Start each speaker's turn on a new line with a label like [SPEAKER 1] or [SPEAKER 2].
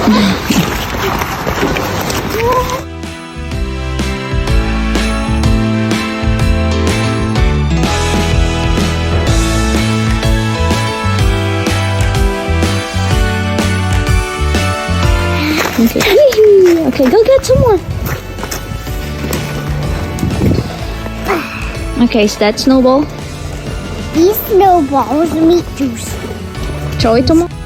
[SPEAKER 1] Okay. Okay, go get some more. Okay, is that snowball?
[SPEAKER 2] These snowballs meat juice.
[SPEAKER 1] Throw it to mom.